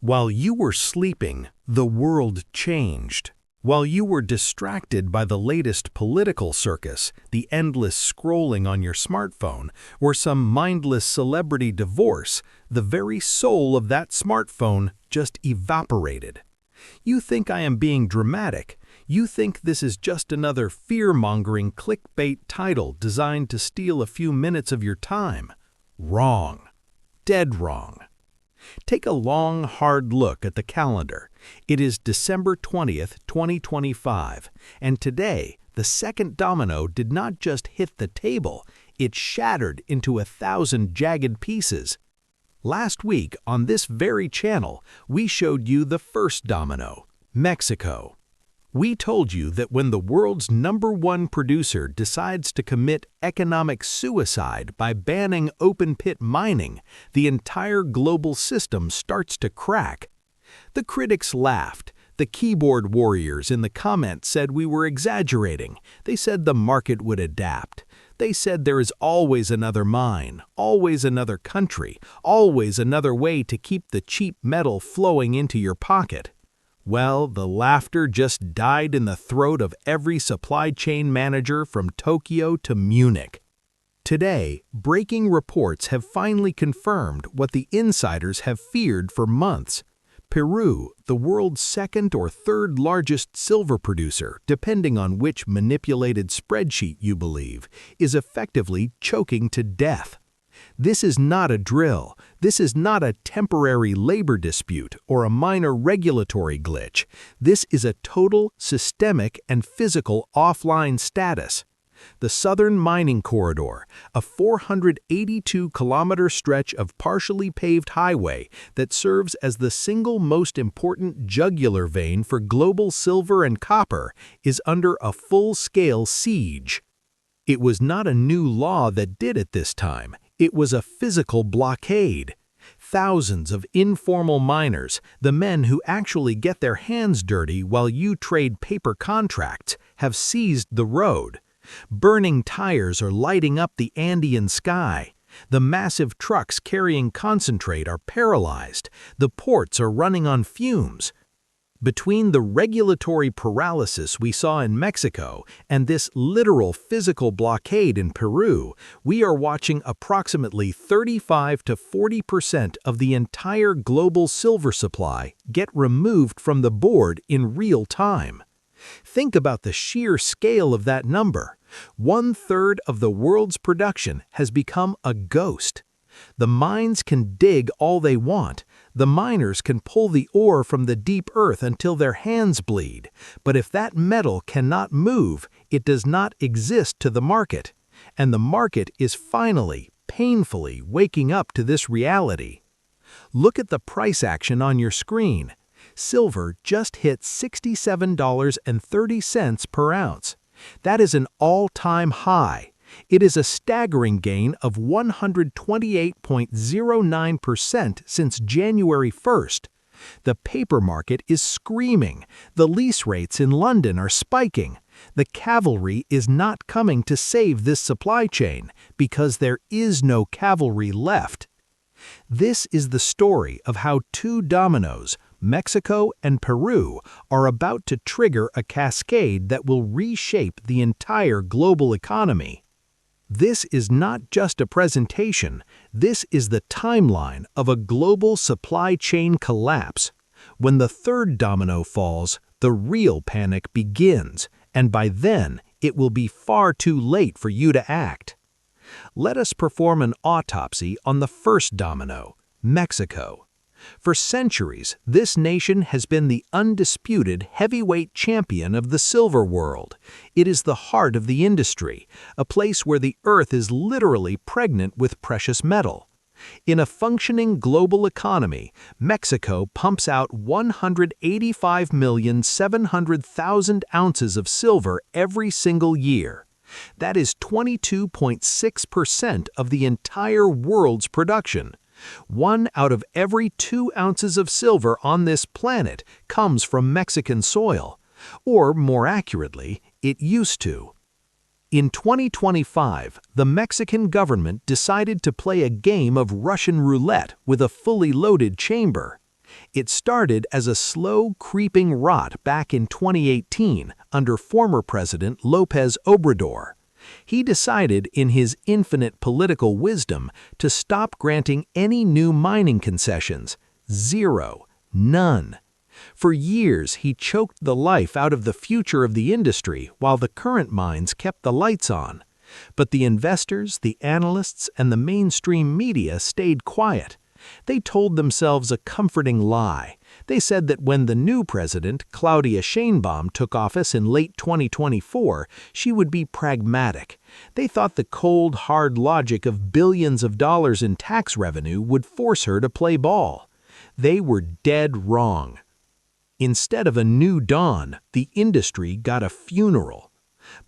While you were sleeping, the world changed. While you were distracted by the latest political circus, the endless scrolling on your smartphone, or some mindless celebrity divorce, the very soul of that smartphone just evaporated. You think I am being dramatic. You think this is just another fear-mongering clickbait title designed to steal a few minutes of your time. Wrong. Dead wrong. Take a long, hard look at the calendar. It is December 20th, 2025, and today, the second domino did not just hit the table, it shattered into 1,000 jagged pieces. Last week, on this very channel, we showed you the first domino, Mexico. We told you that when the world's #1 producer decides to commit economic suicide by banning open-pit mining, the entire global system starts to crack. The critics laughed. The keyboard warriors in the comments said we were exaggerating. They said the market would adapt. They said there is always another mine, always another country, always another way to keep the cheap metal flowing into your pocket. Well, the laughter just died in the throat of every supply chain manager from Tokyo to Munich. Today, breaking reports have finally confirmed what the insiders have feared for months. Peru, the world's second or third largest silver producer, depending on which manipulated spreadsheet you believe, is effectively choking to death. This is not a drill. This is not a temporary labor dispute or a minor regulatory glitch. This is a total, systemic, and physical offline status. The Southern Mining Corridor, a 482-kilometer stretch of partially paved highway that serves as the single most important jugular vein for global silver and copper, is under a full-scale siege. It was not a new law that did it this time. It was a physical blockade. Thousands of informal miners, the men who actually get their hands dirty while you trade paper contracts, have seized the road. Burning tires are lighting up the Andean sky. The massive trucks carrying concentrate are paralyzed. The ports are running on fumes. Between the regulatory paralysis we saw in Mexico and this literal physical blockade in Peru, we are watching approximately 35 to 40% of the entire global silver supply get removed from the board in real time. Think about the sheer scale of that number. 1/3 of the world's production has become a ghost. The mines can dig all they want. The miners can pull the ore from the deep earth until their hands bleed. But if that metal cannot move, it does not exist to the market. And the market is finally, painfully waking up to this reality. Look at the price action on your screen. Silver just hit $67.30 per ounce. That is an all-time high. It is a staggering gain of 128.09% since January 1st. The paper market is screaming. The lease rates in London are spiking. The cavalry is not coming to save this supply chain because there is no cavalry left. This is the story of how two dominoes, Mexico and Peru, are about to trigger a cascade that will reshape the entire global economy. This is not just a presentation, this is the timeline of a global supply chain collapse. When the third domino falls, the real panic begins, and by then, it will be far too late for you to act. Let us perform an autopsy on the first domino, Mexico. For centuries, this nation has been the undisputed heavyweight champion of the silver world. It is the heart of the industry, a place where the earth is literally pregnant with precious metal. In a functioning global economy, Mexico pumps out 185,700,000 ounces of silver every single year. That is 22.6% of the entire world's production. 1 out of every 2 ounces of silver on this planet comes from Mexican soil, or more accurately, it used to. In 2025, the Mexican government decided to play a game of Russian roulette with a fully loaded chamber. It started as a slow, creeping rot back in 2018 under former President López Obrador. He decided, in his infinite political wisdom, to stop granting any new mining concessions. Zero. None. For years, he choked the life out of the future of the industry while the current mines kept the lights on. But the investors, the analysts, and the mainstream media stayed quiet. They told themselves a comforting lie. They said that when the new president, Claudia Sheinbaum, took office in late 2024, she would be pragmatic. They thought the cold, hard logic of billions of dollars in tax revenue would force her to play ball. They were dead wrong. Instead of a new dawn, the industry got a funeral.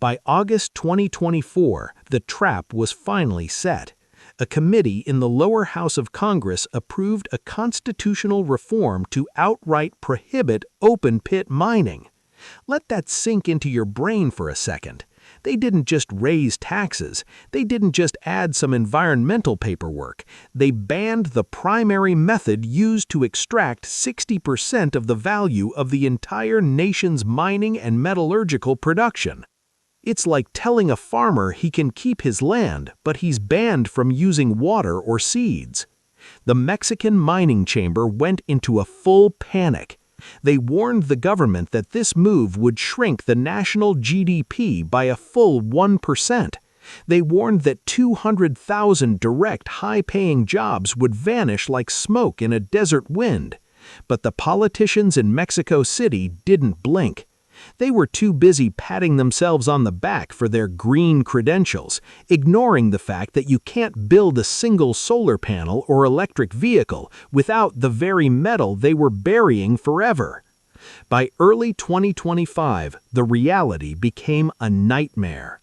By August 2024, the trap was finally set. A committee in the lower house of Congress approved a constitutional reform to outright prohibit open-pit mining. Let that sink into your brain for a second. They didn't just raise taxes. They didn't just add some environmental paperwork. They banned the primary method used to extract 60% of the value of the entire nation's mining and metallurgical production. It's like telling a farmer he can keep his land, but he's banned from using water or seeds. The Mexican mining chamber went into a full panic. They warned the government that this move would shrink the national GDP by a full 1%. They warned that 200,000 direct, high-paying jobs would vanish like smoke in a desert wind. But the politicians in Mexico City didn't blink. They were too busy patting themselves on the back for their green credentials, ignoring the fact that you can't build a single solar panel or electric vehicle without the very metal they were burying forever. By early 2025, the reality became a nightmare.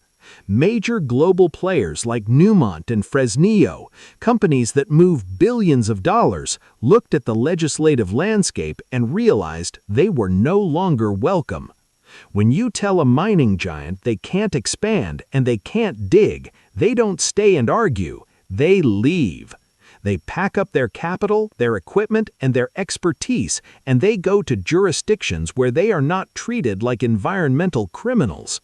Major global players like Newmont and Fresnillo, companies that move billions of dollars, looked at the legislative landscape and realized they were no longer welcome. When you tell a mining giant they can't expand and they can't dig, they don't stay and argue, they leave. They pack up their capital, their equipment, and their expertise, and they go to jurisdictions where they are not treated like environmental criminals.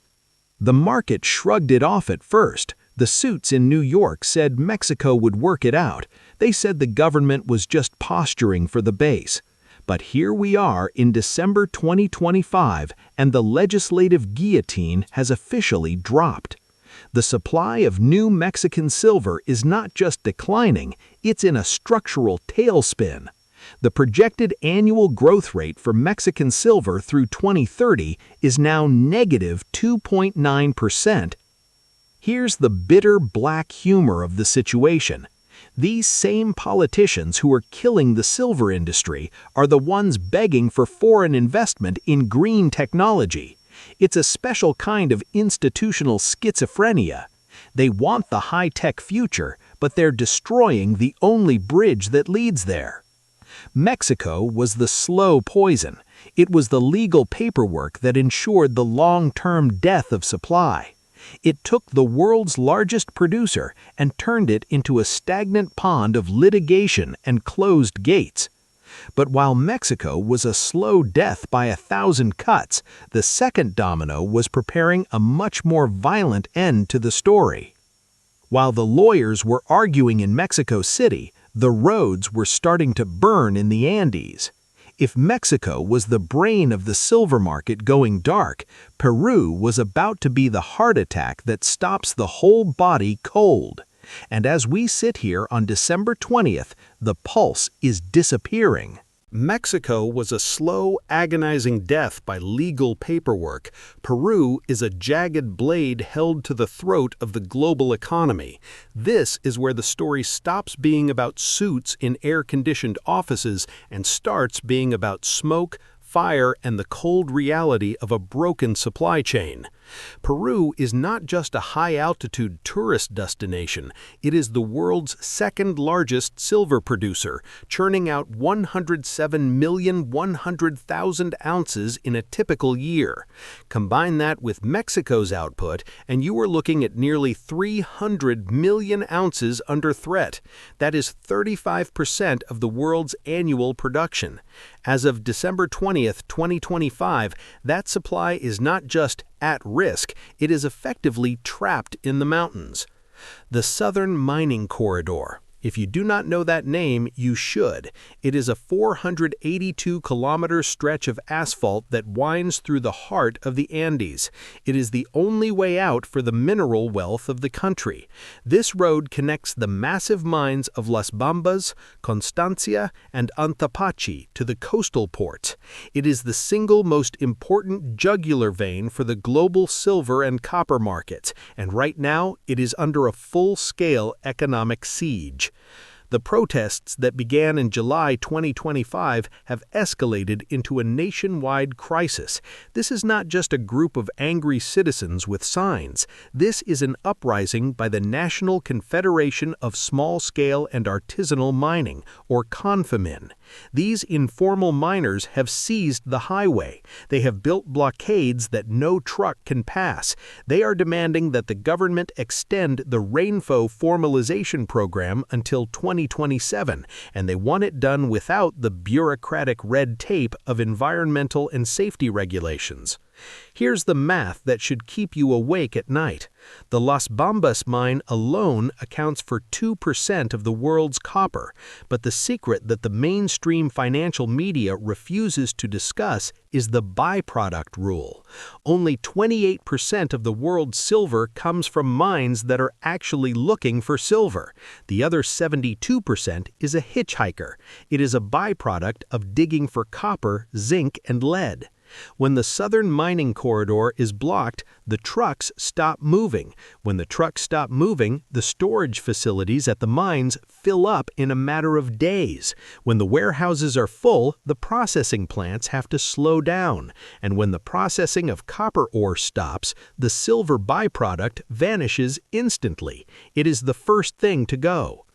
The market shrugged it off at first. The suits in New York said Mexico would work it out. They said the government was just posturing for the base. But here we are in December 2025, and the legislative guillotine has officially dropped. The supply of new Mexican silver is not just declining, it's in a structural tailspin. The projected annual growth rate for Mexican silver through 2030 is now negative 2.9%. Here's the bitter black humor of the situation. These same politicians who are killing the silver industry are the ones begging for foreign investment in green technology. It's a special kind of institutional schizophrenia. They want the high-tech future, but they're destroying the only bridge that leads there. Mexico was the slow poison. It was the legal paperwork that ensured the long-term death of supply. It took the world's largest producer and turned it into a stagnant pond of litigation and closed gates. But while Mexico was a slow death by 1,000 cuts, the second domino was preparing a much more violent end to the story. While the lawyers were arguing in Mexico City, the roads were starting to burn in the Andes. If Mexico was the brain of the silver market going dark, Peru was about to be the heart attack that stops the whole body cold. And as we sit here on December 20th, the pulse is disappearing. Mexico was a slow, agonizing death by legal paperwork. Peru is a jagged blade held to the throat of the global economy. This is where the story stops being about suits in air-conditioned offices and starts being about smoke, fire, and the cold reality of a broken supply chain. Peru is not just a high-altitude tourist destination, it is the world's second-largest silver producer, churning out 107,100,000 ounces in a typical year. Combine that with Mexico's output, and you are looking at nearly 300 million ounces under threat. That is 35% of the world's annual production. As of December 20th, 2025, that supply is not just at risk, it is effectively trapped in the mountains. The Southern Mining Corridor. If you do not know that name, you should. It is a 482-kilometer stretch of asphalt that winds through the heart of the Andes. It is the only way out for the mineral wealth of the country. This road connects the massive mines of Las Bambas, Constancia, and Antapachi to the coastal ports. It is the single most important jugular vein for the global silver and copper markets, and right now it is under a full-scale economic siege. The protests that began in July 2025 have escalated into a nationwide crisis. This is not just a group of angry citizens with signs. This is an uprising by the National Confederation of Small-Scale and Artisanal Mining, or CONFAMIN. These informal miners have seized the highway. They have built blockades that no truck can pass. They are demanding that the government extend the Rainfo formalization program until 2027, and they want it done without the bureaucratic red tape of environmental and safety regulations. Here's the math that should keep you awake at night. The Las Bambas mine alone accounts for 2% of the world's copper, but the secret that the mainstream financial media refuses to discuss is the byproduct rule. Only 28% of the world's silver comes from mines that are actually looking for silver. The other 72% is a hitchhiker. It is a byproduct of digging for copper, zinc, and lead. When the Southern Mining Corridor is blocked, the trucks stop moving. When the trucks stop moving, the storage facilities at the mines fill up in a matter of days. When the warehouses are full, the processing plants have to slow down. And when the processing of copper ore stops, the silver byproduct vanishes instantly. It is the first thing to go.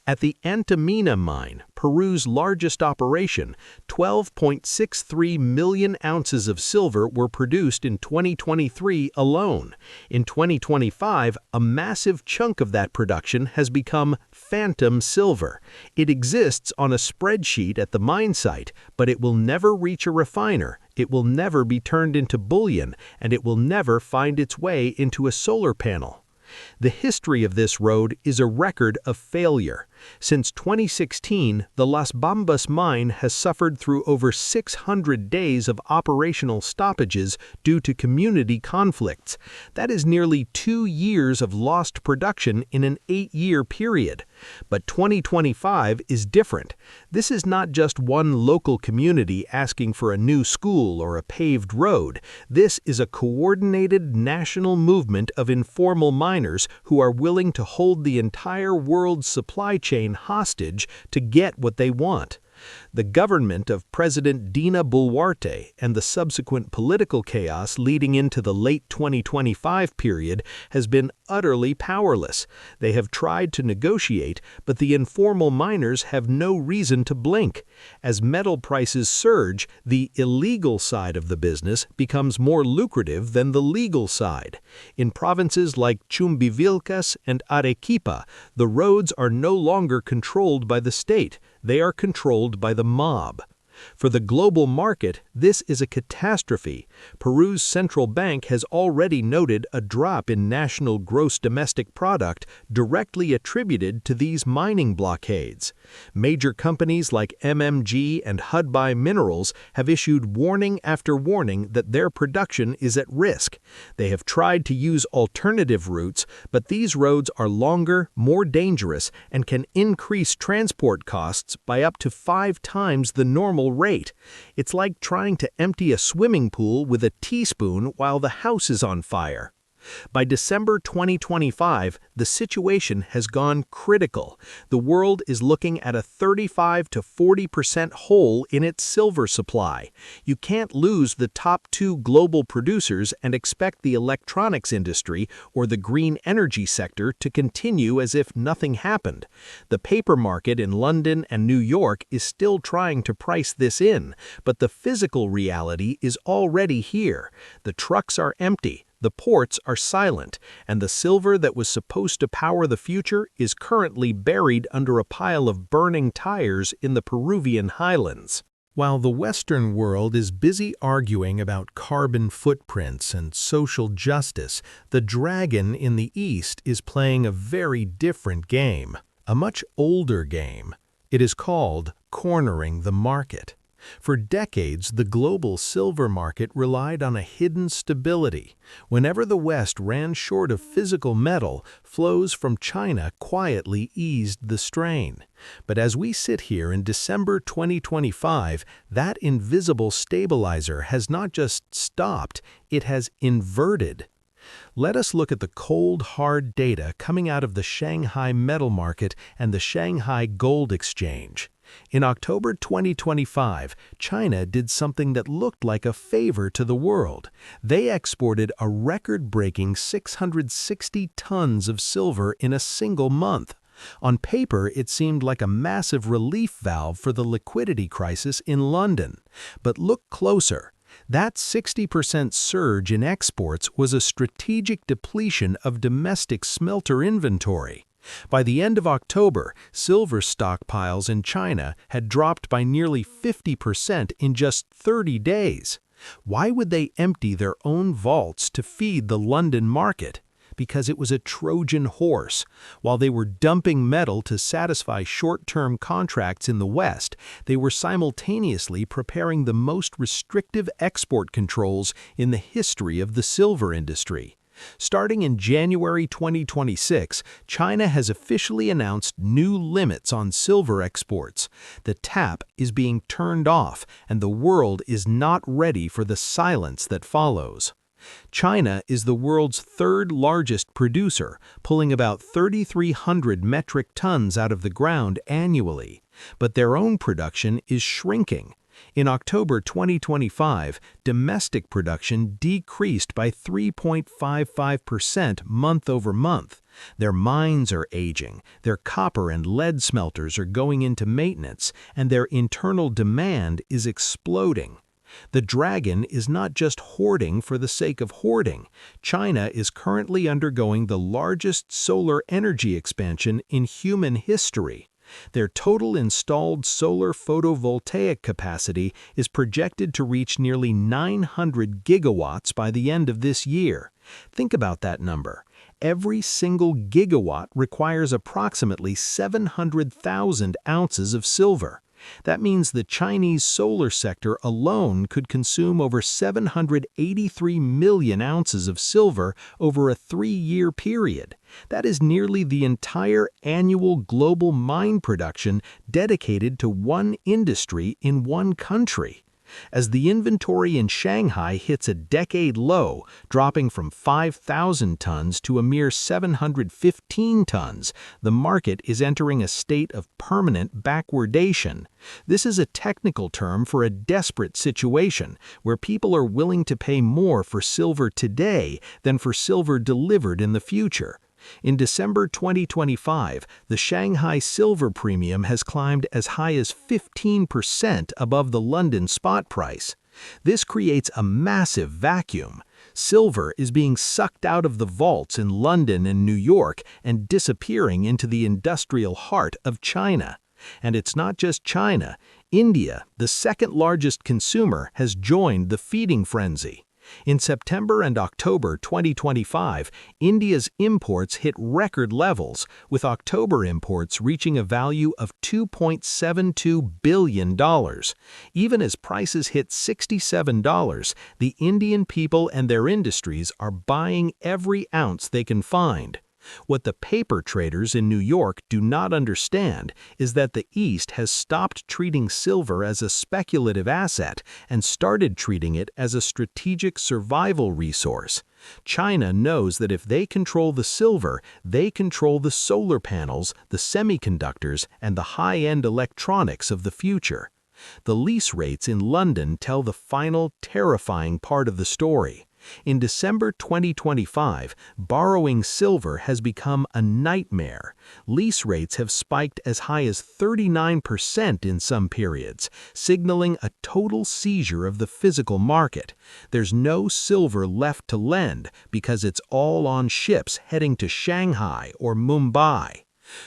At the Antamina mine, Peru's largest operation, 12.63 million ounces of silver were produced in 2023 alone. In 2025, a massive chunk of that production has become phantom silver. It exists on a spreadsheet at the mine site, but it will never reach a refiner. It will never be turned into bullion, and it will never find its way into a solar panel. The history of this road is a record of failure. Since 2016, the Las Bambas mine has suffered through over 600 days of operational stoppages due to community conflicts. That is nearly 2 years of lost production in an 8-year period. But 2025 is different. This is not just one local community asking for a new school or a paved road. This is a coordinated national movement of informal miners who are willing to hold the entire world's supply chain hostage to get what they want. The government of President Dina Boluarte and the subsequent political chaos leading into the late 2025 period has been utterly powerless. They have tried to negotiate, but the informal miners have no reason to blink. As metal prices surge, the illegal side of the business becomes more lucrative than the legal side. In provinces like Chumbivilcas and Arequipa, the roads are no longer controlled by the state. They are controlled by the mob. For the global market, this is a catastrophe. Peru's central bank has already noted a drop in national gross domestic product directly attributed to these mining blockades. Major companies like MMG and Hudbay Minerals have issued warning after warning that their production is at risk. They have tried to use alternative routes, but these roads are longer, more dangerous, and can increase transport costs by up to 5 times the normal rate. It's like trying to empty a swimming pool with a teaspoon while the house is on fire. By December 2025, the situation has gone critical. The world is looking at a 35 to 40% hole in its silver supply. You can't lose the top two global producers and expect the electronics industry or the green energy sector to continue as if nothing happened. The paper market in London and New York is still trying to price this in, but the physical reality is already here. The trucks are empty. The ports are silent, and the silver that was supposed to power the future is currently buried under a pile of burning tires in the Peruvian highlands. While the Western world is busy arguing about carbon footprints and social justice, the dragon in the East is playing a very different game, a much older game. It is called cornering the market. For decades, the global silver market relied on a hidden stability. Whenever the West ran short of physical metal, flows from China quietly eased the strain. But as we sit here in December 2025, that invisible stabilizer has not just stopped, it has inverted. Let us look at the cold, hard data coming out of the Shanghai Metal Market and the Shanghai Gold Exchange. In October 2025, China did something that looked like a favor to the world. They exported a record-breaking 660 tons of silver in a single month. On paper, it seemed like a massive relief valve for the liquidity crisis in London. But look closer. That 60% surge in exports was a strategic depletion of domestic smelter inventory. By the end of October, silver stockpiles in China had dropped by nearly 50% in just 30 days. Why would they empty their own vaults to feed the London market? Because it was a Trojan horse. While they were dumping metal to satisfy short-term contracts in the West, they were simultaneously preparing the most restrictive export controls in the history of the silver industry. Starting in January 2026, China has officially announced new limits on silver exports. The tap is being turned off, and the world is not ready for the silence that follows. China is the world's third largest producer, pulling about 3,300 metric tons out of the ground annually. But their own production is shrinking. In October 2025, domestic production decreased by 3.55% month over month. Their mines are aging, their copper and lead smelters are going into maintenance, and their internal demand is exploding. The dragon is not just hoarding for the sake of hoarding. China is currently undergoing the largest solar energy expansion in human history. Their total installed solar photovoltaic capacity is projected to reach nearly 900 gigawatts by the end of this year. Think about that number. Every single gigawatt requires approximately 700,000 ounces of silver. That means the Chinese solar sector alone could consume over 783 million ounces of silver over a 3-year period. That is nearly the entire annual global mine production dedicated to one industry in one country. As the inventory in Shanghai hits a decade low, dropping from 5,000 tons to a mere 715 tons, the market is entering a state of permanent backwardation. This is a technical term for a desperate situation where people are willing to pay more for silver today than for silver delivered in the future. In December 2025, the Shanghai silver premium has climbed as high as 15% above the London spot price. This creates a massive vacuum. Silver is being sucked out of the vaults in London and New York and disappearing into the industrial heart of China. And it's not just China. India, the second largest consumer, has joined the feeding frenzy. In September and October 2025, India's imports hit record levels, with October imports reaching a value of $2.72 billion. Even as prices hit $67, the Indian people and their industries are buying every ounce they can find. What the paper traders in New York do not understand is that the East has stopped treating silver as a speculative asset and started treating it as a strategic survival resource. China knows that if they control the silver, they control the solar panels, the semiconductors, and the high-end electronics of the future. The lease rates in London tell the final, terrifying part of the story. In December 2025, borrowing silver has become a nightmare. Lease rates have spiked as high as 39% in some periods, signaling a total seizure of the physical market. There's no silver left to lend because it's all on ships heading to Shanghai or Mumbai.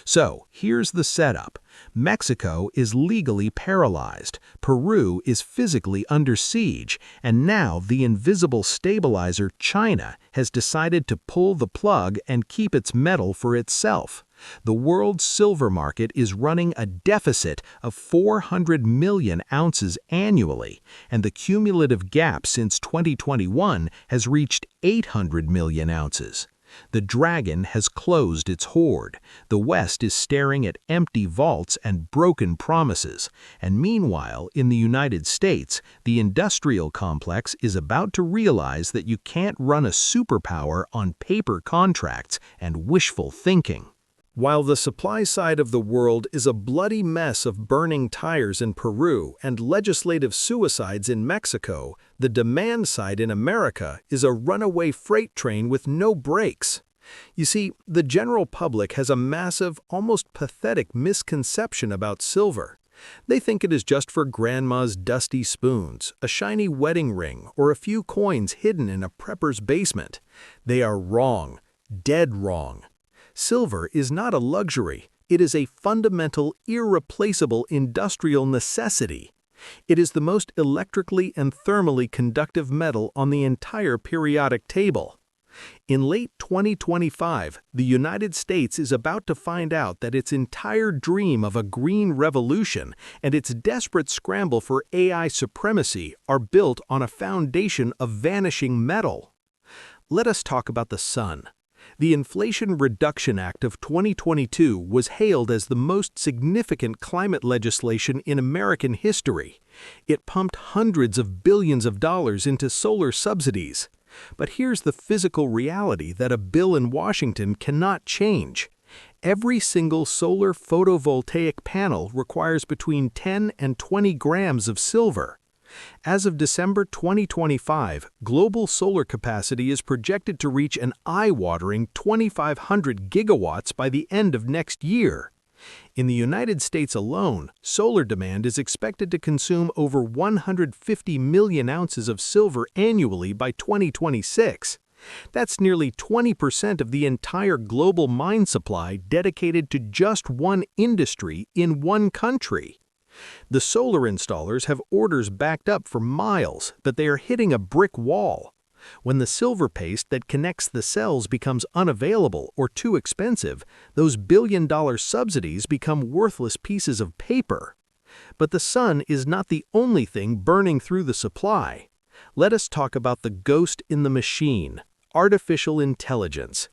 So, here's the setup. Mexico is legally paralyzed, Peru is physically under siege, and now the invisible stabilizer China has decided to pull the plug and keep its metal for itself. The world's silver market is running a deficit of 400 million ounces annually, and the cumulative gap since 2021 has reached 800 million ounces. The dragon has closed its hoard. The West is staring at empty vaults and broken promises. And meanwhile, in the United States, the industrial complex is about to realize that you can't run a superpower on paper contracts and wishful thinking. While the supply side of the world is a bloody mess of burning tires in Peru and legislative suicides in Mexico, the demand side in America is a runaway freight train with no brakes. You see, the general public has a massive, almost pathetic misconception about silver. They think it is just for grandma's dusty spoons, a shiny wedding ring, or a few coins hidden in a prepper's basement. They are wrong, dead wrong. Silver is not a luxury, it is a fundamental, irreplaceable industrial necessity. It is the most electrically and thermally conductive metal on the entire periodic table. In late 2025, the United States is about to find out that its entire dream of a green revolution and its desperate scramble for AI supremacy are built on a foundation of vanishing metal. Let us talk about the sun. The Inflation Reduction Act of 2022 was hailed as the most significant climate legislation in American history. It pumped hundreds of billions of dollars into solar subsidies. But here's the physical reality that a bill in Washington cannot change. Every single solar photovoltaic panel requires between 10 and 20 grams of silver. As of December 2025, global solar capacity is projected to reach an eye-watering 2,500 gigawatts by the end of next year. In the United States alone, solar demand is expected to consume over 150 million ounces of silver annually by 2026. That's nearly 20% of the entire global mine supply dedicated to just one industry in one country. The solar installers have orders backed up for miles, but they are hitting a brick wall. When the silver paste that connects the cells becomes unavailable or too expensive, those billion-dollar subsidies become worthless pieces of paper. But the sun is not the only thing burning through the supply. Let us talk about the ghost in the machine, artificial intelligence.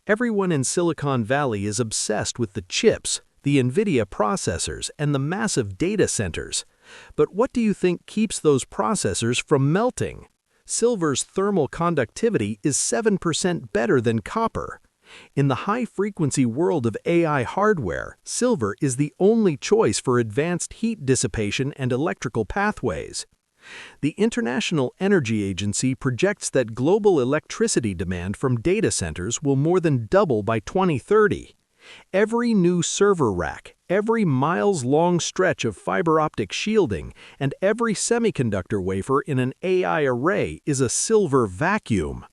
Everyone in Silicon Valley is obsessed with the chips, the NVIDIA processors, and the massive data centers. But what do you think keeps those processors from melting? Silver's thermal conductivity is 7% better than copper. In the high-frequency world of AI hardware, silver is the only choice for advanced heat dissipation and electrical pathways. The International Energy Agency projects that global electricity demand from data centers will more than double by 2030. Every new server rack, every miles-long stretch of fiber optic shielding, and every semiconductor wafer in an AI array is a silver vacuum.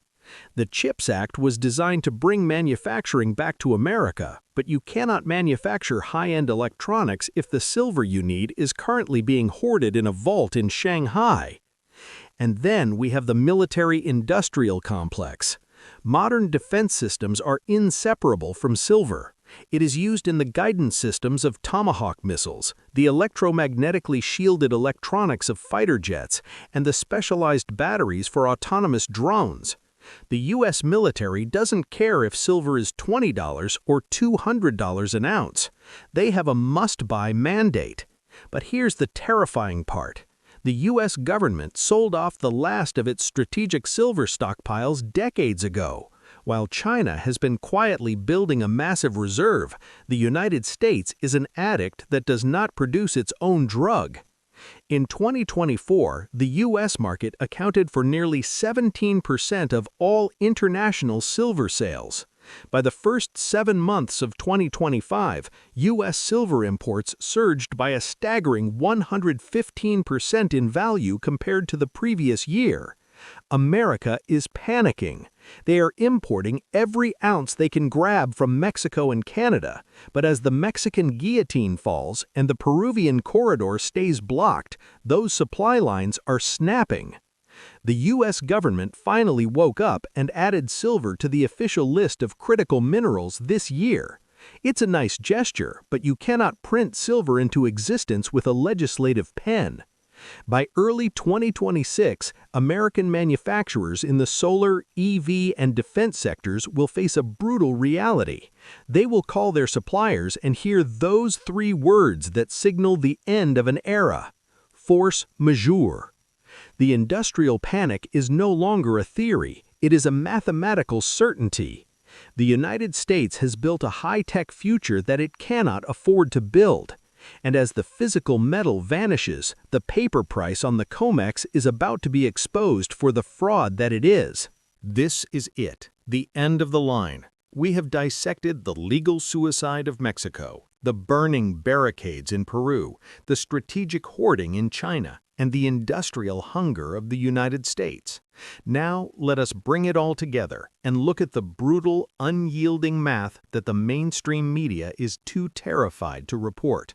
The CHIPS Act was designed to bring manufacturing back to America, but you cannot manufacture high-end electronics if the silver you need is currently being hoarded in a vault in Shanghai. And then we have the military-industrial complex. Modern defense systems are inseparable from silver. It is used in the guidance systems of Tomahawk missiles, the electromagnetically shielded electronics of fighter jets, and the specialized batteries for autonomous drones. The U.S. military doesn't care if silver is $20 or $200 an ounce. They have a must-buy mandate. But here's the terrifying part. The U.S. government sold off the last of its strategic silver stockpiles decades ago. While China has been quietly building a massive reserve, the United States is an addict that does not produce its own drug. In 2024, the U.S. market accounted for nearly 17% of all international silver sales. By the first 7 months of 2025, U.S. silver imports surged by a staggering 115% in value compared to the previous year. America is panicking. They are importing every ounce they can grab from Mexico and Canada, but as the Mexican guillotine falls and the Peruvian corridor stays blocked, those supply lines are snapping. The U.S. government finally woke up and added silver to the official list of critical minerals this year. It's a nice gesture, but you cannot print silver into existence with a legislative pen. By early 2026, American manufacturers in the solar, EV, and defense sectors will face a brutal reality. They will call their suppliers and hear those 3 words that signal the end of an era: force majeure. The industrial panic is no longer a theory, it is a mathematical certainty. The United States has built a high-tech future that it cannot afford to build. And as the physical metal vanishes, the paper price on the COMEX is about to be exposed for the fraud that it is. This is it, the end of the line. We have dissected the legal suicide of Mexico, the burning barricades in Peru, the strategic hoarding in China, and the industrial hunger of the United States. Now let us bring it all together and look at the brutal, unyielding math that the mainstream media is too terrified to report.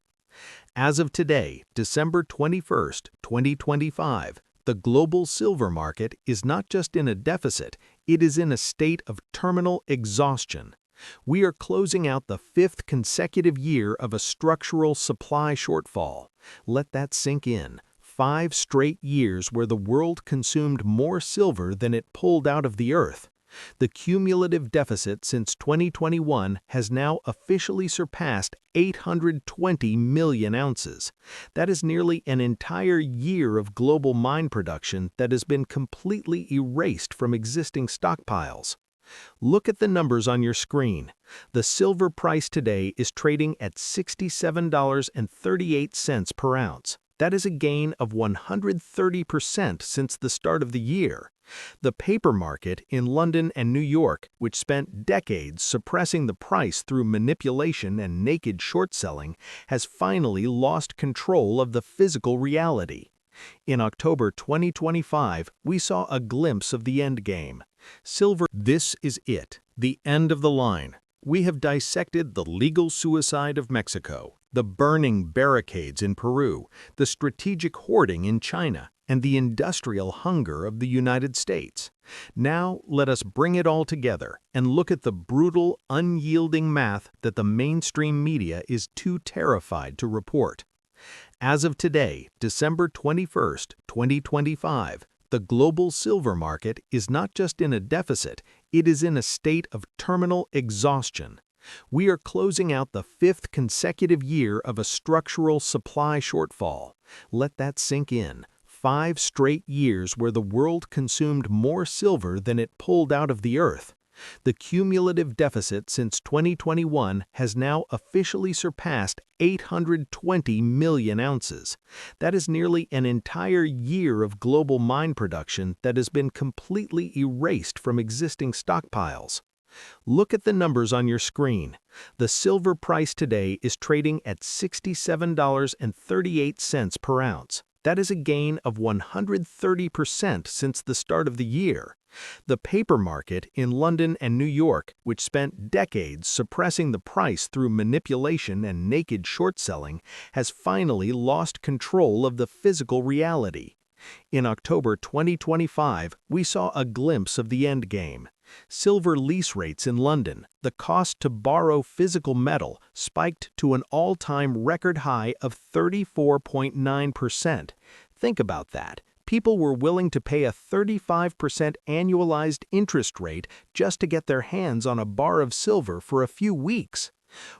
As of today, December 21, 2025, the global silver market is not just in a deficit, it is in a state of terminal exhaustion. We are closing out the 5th consecutive year of a structural supply shortfall. Let that sink in. 5 straight years where the world consumed more silver than it pulled out of the earth. The cumulative deficit since 2021 has now officially surpassed 820 million ounces. That is nearly an entire year of global mine production that has been completely erased from existing stockpiles. Look at the numbers on your screen. The silver price today is trading at $67.38 per ounce. That is a gain of 130% since the start of the year. The paper market in London and New York, which spent decades suppressing the price through manipulation and naked short selling, has finally lost control of the physical reality. In October 2025, we saw a glimpse of the endgame. Silver. This is it, the end of the line. We have dissected the legal suicide of Mexico, the burning barricades in Peru, the strategic hoarding in China, and the industrial hunger of the United States. Now let us bring it all together and look at the brutal, unyielding math that the mainstream media is too terrified to report. As of today, December 21, 2025, the global silver market is not just in a deficit, it is in a state of terminal exhaustion. We are closing out the 5th consecutive year of a structural supply shortfall. Let that sink in. 5 straight years where the world consumed more silver than it pulled out of the earth. The cumulative deficit since 2021 has now officially surpassed 820 million ounces. That is nearly an entire year of global mine production that has been completely erased from existing stockpiles. Look at the numbers on your screen. The silver price today is trading at $67.38 per ounce. That is a gain of 130% since the start of the year. The paper market in London and New York, which spent decades suppressing the price through manipulation and naked short selling, has finally lost control of the physical reality. In October 2025, we saw a glimpse of the endgame. Silver lease rates in London, the cost to borrow physical metal, spiked to an all-time record high of 34.9%. Think about that. People were willing to pay a 35% annualized interest rate just to get their hands on a bar of silver for a few weeks.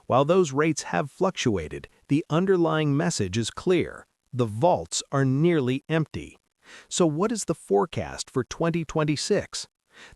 While those rates have fluctuated, the underlying message is clear. The vaults are nearly empty. So what is the forecast for 2026?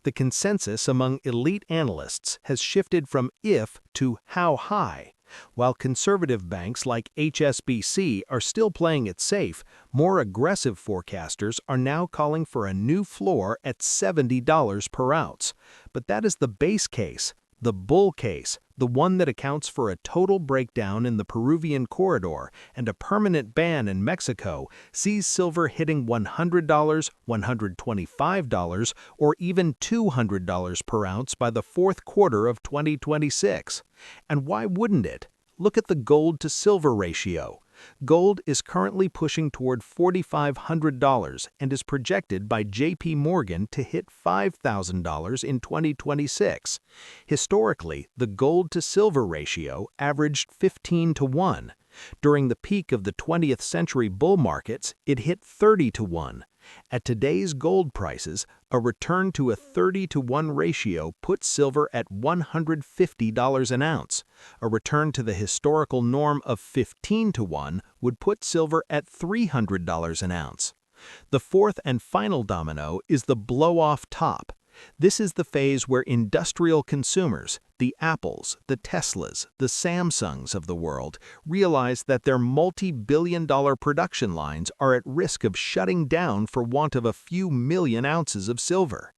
The consensus among elite analysts has shifted from if to how high. While conservative banks like HSBC are still playing it safe, more aggressive forecasters are now calling for a new floor at $70 per ounce. But that is the base case. The bull case, the one that accounts for a total breakdown in the Peruvian corridor and a permanent ban in Mexico, sees silver hitting $100, $125, or even $200 per ounce by the fourth quarter of 2026. And why wouldn't it? Look at the gold-to-silver ratio. Gold is currently pushing toward $4,500 and is projected by J.P. Morgan to hit $5,000 in 2026. Historically, the gold-to-silver ratio averaged 15 to 1. During the peak of the 20th century bull markets, it hit 30 to 1. At today's gold prices, a return to a 30 to 1 ratio puts silver at $150 an ounce. A return to the historical norm of 15 to 1 would put silver at $300 an ounce. The fourth and final domino is the blow-off top. This is the phase where industrial consumers, the Apples, the Teslas, the Samsungs of the world, realize that their multi-billion-dollar production lines are at risk of shutting down for want of a few million ounces of silver.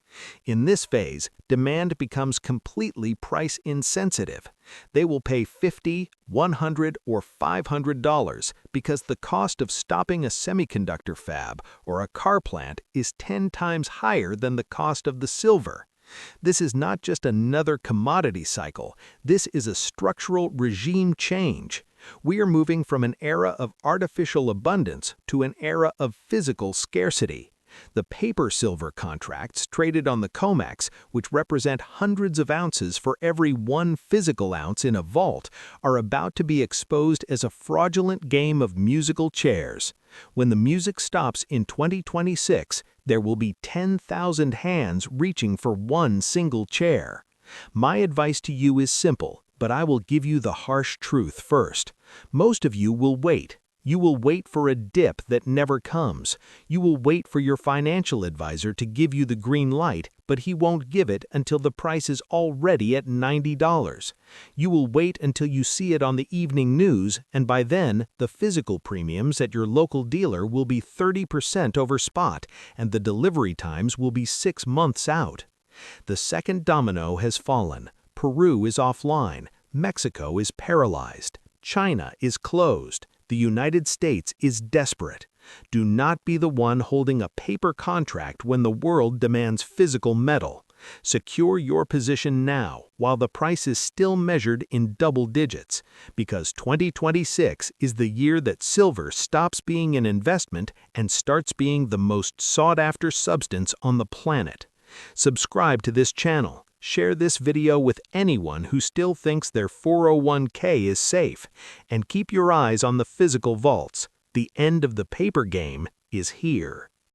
In this phase, demand becomes completely price insensitive. They will pay $50, $100, or $500 because the cost of stopping a semiconductor fab or a car plant is 10 times higher than the cost of the silver. This is not just another commodity cycle. This is a structural regime change. We are moving from an era of artificial abundance to an era of physical scarcity. The paper silver contracts traded on the COMEX, which represent hundreds of ounces for every 1 physical ounce in a vault, are about to be exposed as a fraudulent game of musical chairs. When the music stops in 2026, there will be 10,000 hands reaching for one single chair. My advice to you is simple, but I will give you the harsh truth first. Most of you will wait. You will wait for a dip that never comes. You will wait for your financial advisor to give you the green light, but he won't give it until the price is already at $90. You will wait until you see it on the evening news, and by then, the physical premiums at your local dealer will be 30% over spot, and the delivery times will be 6 months out. The second domino has fallen. Peru is offline. Mexico is paralyzed. China is closed. The United States is desperate. Do not be the one holding a paper contract when the world demands physical metal. Secure your position now while the price is still measured in double digits, because 2026 is the year that silver stops being an investment and starts being the most sought-after substance on the planet. Subscribe to this channel. Share this video with anyone who still thinks their 401k is safe, and keep your eyes on the physical vaults. The end of the paper game is here.